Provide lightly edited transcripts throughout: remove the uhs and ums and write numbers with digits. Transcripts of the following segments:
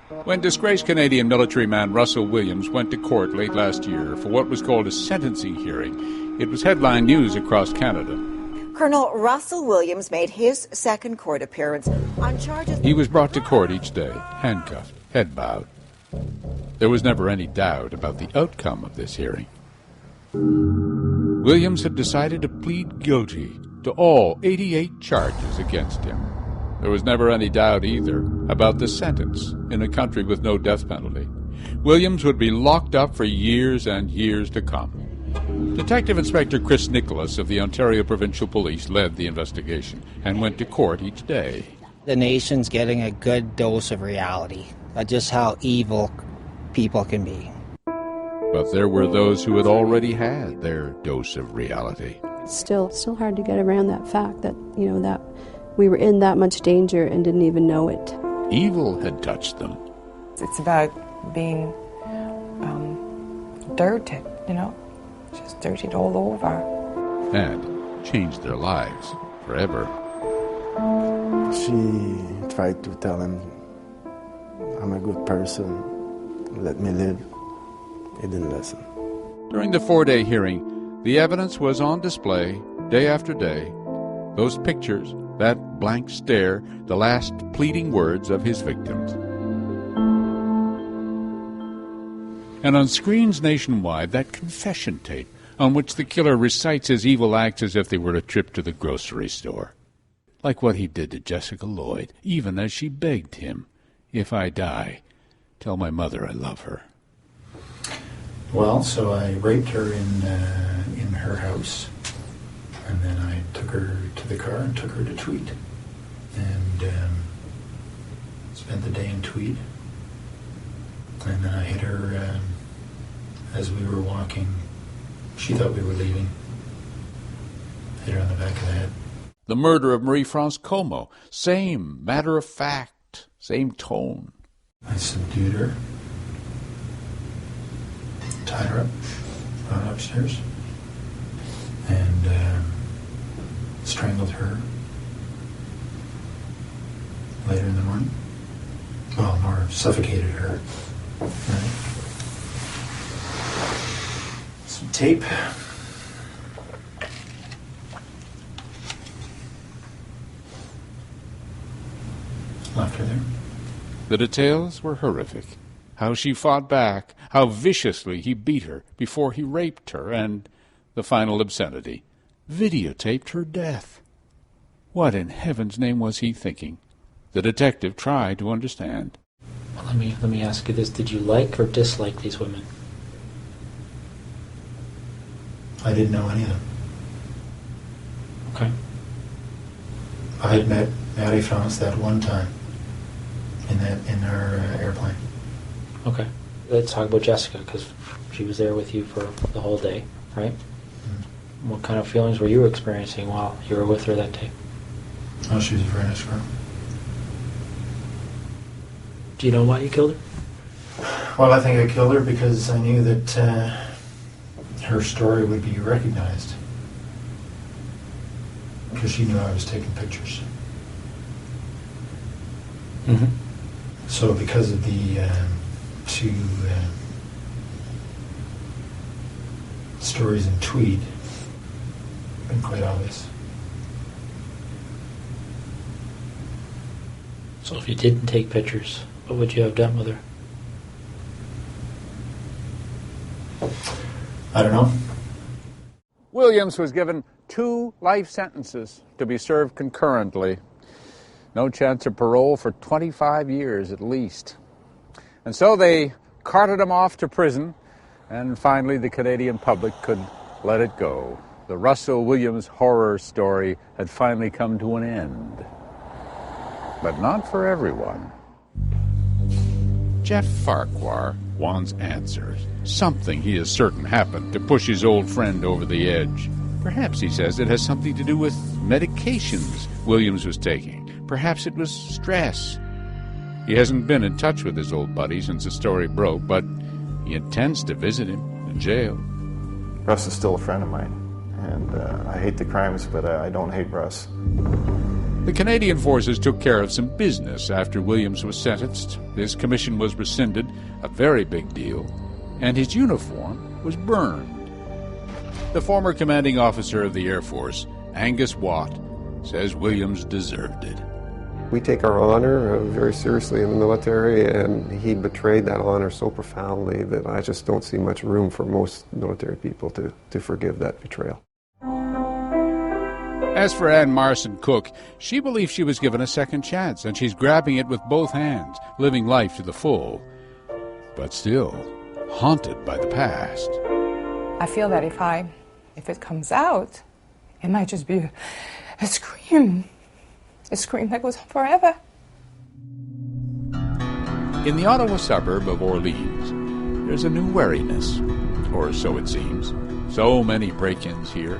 When disgraced Canadian military man Russell Williams went to court late last year for what was called a sentencing hearing, it was headline news across Canada. Colonel Russell Williams made his second court appearance on charges. He was brought to court each day, handcuffed, head bowed. There was never any doubt about the outcome of this hearing. Williams had decided to plead guilty to all 88 charges against him. There was never any doubt either about the sentence in a country with no death penalty. Williams would be locked up for years and years to come. Detective Inspector Chris Nicholas of the Ontario Provincial Police led the investigation and went to court each day. The nation's getting a good dose of reality, just how evil people can be. But there were those who had already had their dose of reality. It's still hard to get around that fact that, that we were in that much danger and didn't even know it. Evil had touched them. It's about being dirted, just dirted all over. And changed their lives forever. She tried to tell him, I'm a good person, let me live. He didn't listen. During the 4-day hearing, the evidence was on display day after day. Those pictures, that blank stare, the last pleading words of his victims. And on screens nationwide, that confession tape on which the killer recites his evil acts as if they were a trip to the grocery store. Like what he did to Jessica Lloyd, even as she begged him, if I die, tell my mother I love her. Well, so I raped her in her house, and then I took her to the car and took her to Tweed, and spent the day in Tweed. And then I hit her as we were walking. She thought we were leaving. Hit her on the back of the head. The murder of Marie-France Como, same matter of fact, same tone. I subdued her, tied her up, brought her upstairs, and strangled her later in the morning. Well, more suffocated her. Right. Some tape. Left her there. The details were horrific. How she fought back, how viciously he beat her before he raped her, and the final obscenity, videotaped her death. What in heaven's name was he thinking? The detective tried to understand. Let me ask you this. Did you like or dislike these women? I didn't know any of them. Okay. I had met Marie-France that one time in our airplane. Okay. Let's talk about Jessica, because she was there with you for the whole day, right? Mm-hmm. What kind of feelings were you experiencing while you were with her that day? Oh, she was a very nice girl. Do you know why you killed her? Well, I think I killed her because I knew that her story would be recognized. Because she knew I was taking pictures. Mm-hmm. So because of the two stories in Tweed, it's been quite obvious. So if you didn't take pictures, what would you have done with her? I don't know. Williams was given 2 life sentences to be served concurrently. No chance of parole for 25 years at least. And so they carted him off to prison, and finally the Canadian public could let it go. The Russell Williams horror story had finally come to an end. But not for everyone. Jeff Farquhar wants answers. Something he is certain happened to push his old friend over the edge. Perhaps, he says, it has something to do with medications Williams was taking. Perhaps it was stress. He hasn't been in touch with his old buddy since the story broke, but he intends to visit him in jail. Russ is still a friend of mine, and I hate the crimes, but I don't hate Russ. The Canadian forces took care of some business after Williams was sentenced. His commission was rescinded, a very big deal, and his uniform was burned. The former commanding officer of the Air Force, Angus Watt, says Williams deserved it. We take our honor very seriously in the military, and he betrayed that honor so profoundly that I just don't see much room for most military people to forgive that betrayal. As for Anne Marson Cook, she believes she was given a second chance, and she's grabbing it with both hands, living life to the full, but still haunted by the past. I feel that if it comes out, it might just be a scream that goes on forever. In the Ottawa suburb of Orleans, there's a new wariness, or so it seems. So many break-ins here.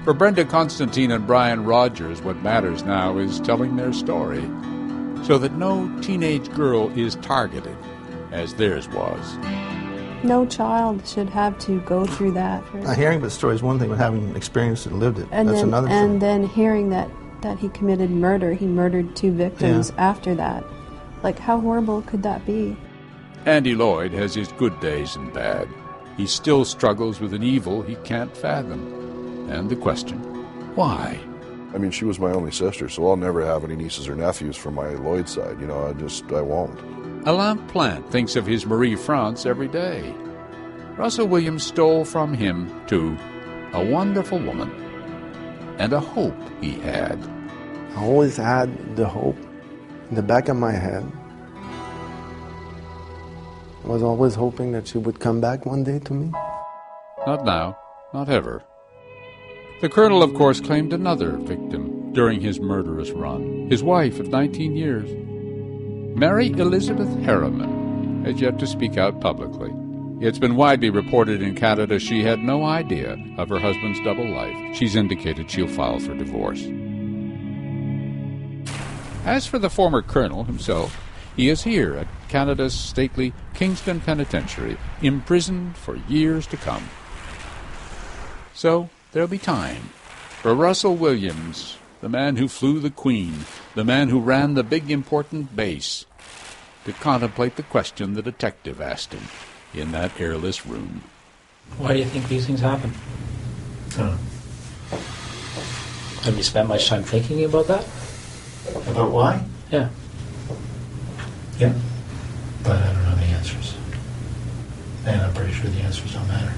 For Brenda Constantine and Brian Rogers, what matters now is telling their story, so that no teenage girl is targeted, as theirs was. No child should have to go through that. Hearing the story is one thing, but having experienced it and lived it, that's another thing. And then hearing that he committed murder, he murdered 2 victims after that. Like, how horrible could that be? Andy Lloyd has his good days and bad. He still struggles with an evil he can't fathom. And the question, why? I mean, she was my only sister, so I'll never have any nieces or nephews from my Lloyd side. You know, I won't. Alain Plante thinks of his Marie France every day. Russell Williams stole from him, too, a wonderful woman and a hope he had. I always had the hope in the back of my head. I was always hoping that she would come back one day to me. Not now, not ever. The colonel, of course, claimed another victim during his murderous run, his wife of 19 years. Mary Elizabeth Harriman has yet to speak out publicly. It's been widely reported in Canada she had no idea of her husband's double life. She's indicated she'll file for divorce. As for the former colonel himself, he is here at Canada's stately Kingston Penitentiary, imprisoned for years to come. So there'll be time for Russell Williams, the man who flew the Queen, the man who ran the big important base, to contemplate the question the detective asked him in that airless room. Why do you think these things happen? Have you spent much time thinking about that? About why? Yeah. Yeah. But I don't know the answers. And I'm pretty sure the answers don't matter.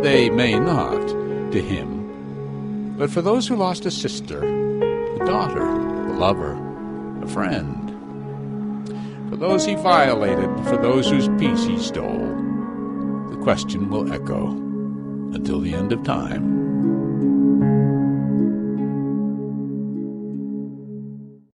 They may not to him, but for those who lost a sister, a daughter, a lover, a friend, for those he violated, for those whose peace he stole, the question will echo until the end of time.